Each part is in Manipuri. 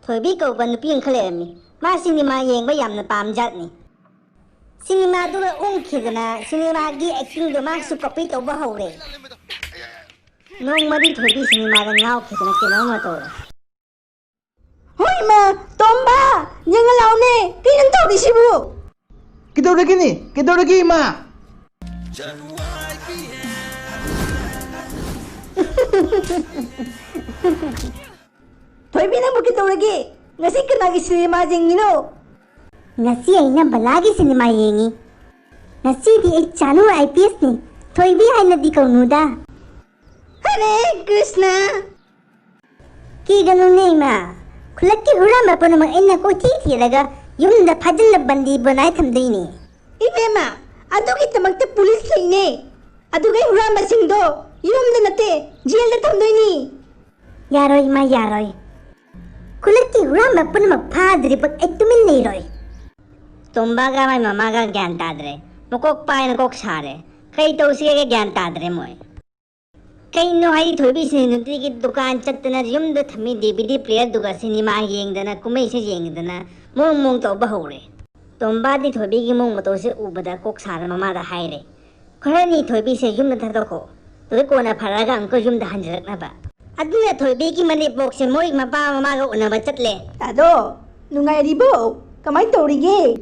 Thoibi kau ban nupi ang khalermi ma cinema yengba yamna pamjatni cinema du khidana cinema gi acting do ma su copy tawba hore nong mari thoibi cinema da ngau khidana keno ma to Hoi ma tomba nyanga laune kinan tawdi sibu Kidoragi ma Thoibi nang bukit tawlagi ngasi kanagi cinema jengino ngasi aina balagi cinema yengi ngasi di ek chanu IPS ni thoibi haina di kaunuda Hare Krishna ki ganu nei ma khulakki hura ma panu ma inna ko thi daga yumda phajal bandi banai thamdini Ibema adugi tamakta police leine adugai huramba singdo yumda nate jail da thamdoini yaroi ma yaroi khulakki hura ma panu ma phadri pak ektumin nei roi tomba ga mai mama ga gyan tadre mokok pai na kok sare kai to se ga gyan tadre moi kai no hai thobi sinutri ki dukan chatna yumda thami DVD player duga cinema yengdana kumai se yengdana mong to bahore tomba di thobi gi mong mato se ubada kok sara mama da haire kharani thobi se yumda thadoko to ko na pharaga angko yumda hanjak na ba aduna thobi ki mani box se moi mapa mama ga una ba chatle Ado nungai ribo kamai tawrige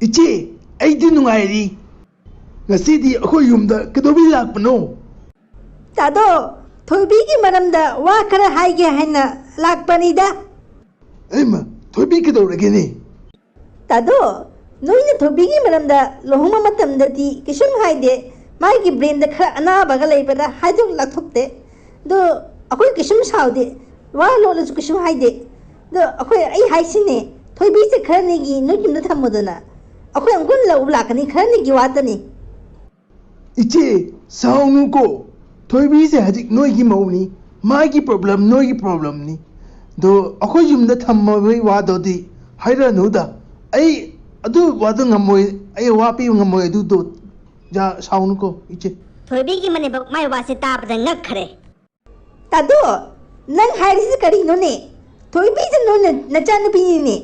Ichi aidi nungairi Ngasidi ako yumda kadobi lakpano Tado thoibi ki maramda wa khara haige haina lakpanida Ema thobi kidoragi ni Tado noina thoibi ki maramda lohuma matamdati kisum haide magi brain da khara anabaga leibada haidok lathokte do akoi kisum saude wa lo su kisum haide do akoi ai haisine thoibi se khara negi noyimda thamodana akoi angkun la ublakani khara negi watani Ichi saunu ko Thoibi se hajik noigi mauni Magi problem noigi problem ni Do ako yumda thammawi wado di Haira nuda Ay adu wado ngamoy Ay wapi ngamoy adu do Ja saunu ko Ichi thobi ki mani bak mai wase ta pa ngak khare Tado nang hairisi kari none thoibi se none nachan pi ni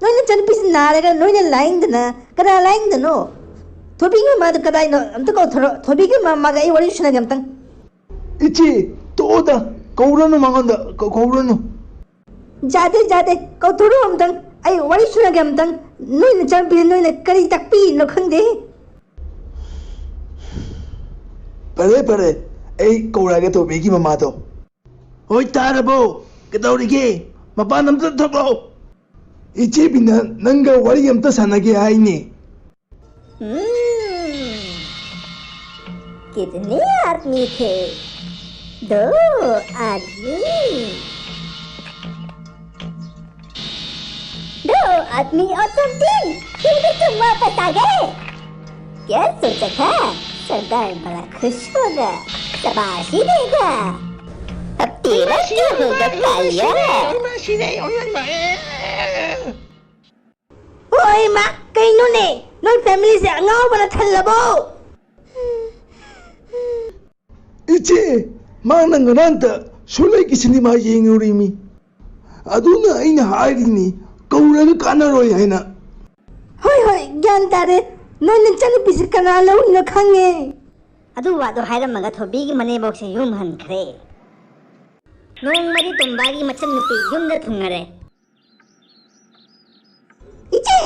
none chan pi naraga none lying dana kada lying dano thobi ki ma da kada no amta ko thobi ki ma ga I wari shna gamtang Ichi toda Kauranu manganda Kauranu jade ko thuru amtang ai wari shna gamtang none chan pi none kari tak pi no khangde Pare Ay kauraga thobi ki mama to Hoy tarabo Kadorigi Mapan amta thoklo Ichi bina nanga wari amta sanage haini कितने आदमी थे 2 आदमी 2 आदमी और समथिंग फिर भी तुम वापस आ गए क्या सोचा था सरदार बड़ा खुश होगा शाबाशी देगा अब तेरा क्या होगा Kaliya Oi ma kaino ne noi family se angau bana thalabo Ichi Mang ngaranta Sulay ki cinema yengurimi Aduna aina harini Kauraga kanaroi haina hoi gyan tare noi na chan pi se kana lo no khange adu wa do haira maga thobi gi mane box se yum han khre nong mari tomba gi machan nupi yum da thungare Iche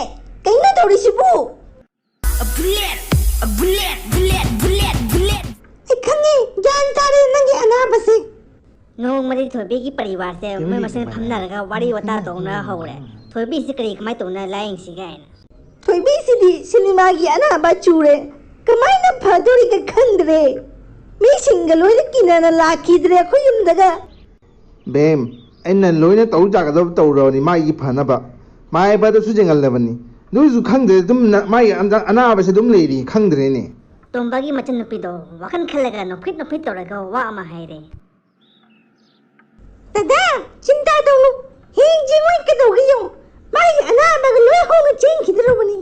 kaino dori sibu A bullet. Ikhange gyan tare nangi ana base nong mari thobi gi pariwar se mai masen phamna raga wari wata tona hore thobi se kari kamai tona laing si gaina thoibi sidi cinema gi ana ba chure kamai na phadori ka khandre mi single oi kinana lakidre khoyum daga Bem, aina loina tau jaga tau roni mai phanaba mai ba da su jengal lebani nu su khangde dum mai ana ba se dum leiri khangdre ne tomba gi machan nupi do wakan khalaga no fit toraga wa ma haire Dada cinta dong hing jingoi ka do giyo mai ana ba lo ho ng ching khidro bani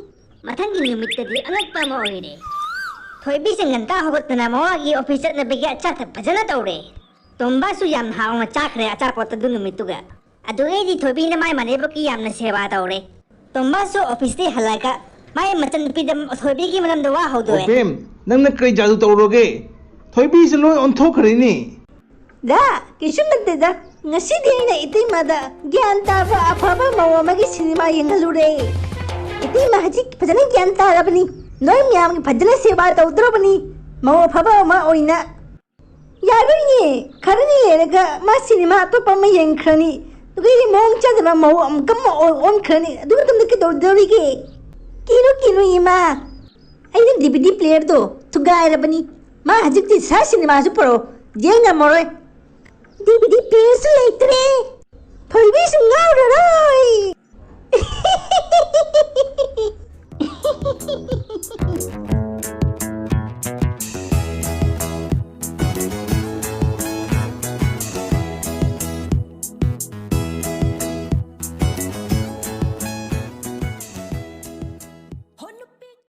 mathang gi numit di anak pa mo oire thoibi se nganta hogot na mo gi officer na bigya cha ta bhajana tore tomba su yam haung cha khre acha pot du numit tu ga ꯑꯗꯨꯒꯩꯗꯤ ꯊꯣꯏꯕꯤꯅ ꯃꯥꯏ ꯃꯅꯦꯕꯀꯤ ꯌꯥꯝꯅ ꯁꯦꯕꯥ ꯇꯧꯔꯦ ꯇꯣꯝꯕꯁꯨ ꯑꯣꯐꯤꯁꯇꯩ ꯍꯜꯂꯛꯑꯒ ꯃꯥꯏ ꯃꯆꯟꯅꯨꯄꯤꯗ ꯊꯣꯏꯕꯤꯒꯤ ꯃꯔꯝꯗ ꯋꯥ ꯍꯧꯗꯣꯛꯑꯦ ꯑꯣ ꯕꯦꯝ ꯅꯪꯅ ꯀꯔꯤ ꯖꯥꯗꯨ ꯇꯧꯔꯣꯒꯦ ꯊꯣꯏꯕꯤꯁꯦ ꯂꯣꯏ ꯑꯣꯟꯊꯣꯛꯈ꯭ꯔꯦꯅꯦ दा किशुम नत्तेदा ngasi di na itai mada gyan taba afaba mawa magi cinema yengalure itai ma haji phajana gyan tarabani noi myam gi phajana seba tawdrabani mawa phaba ma oina yaruini kharani lerega ma cinema atopa ma yengkhrani tugi mong chadra mawa am kam on khrani adu tum ki dawdari ge kino ima ai DVD player do tugai rabani ma haji ti sa cinema su pro jenga moroi DVD player su leitre. Phoi bi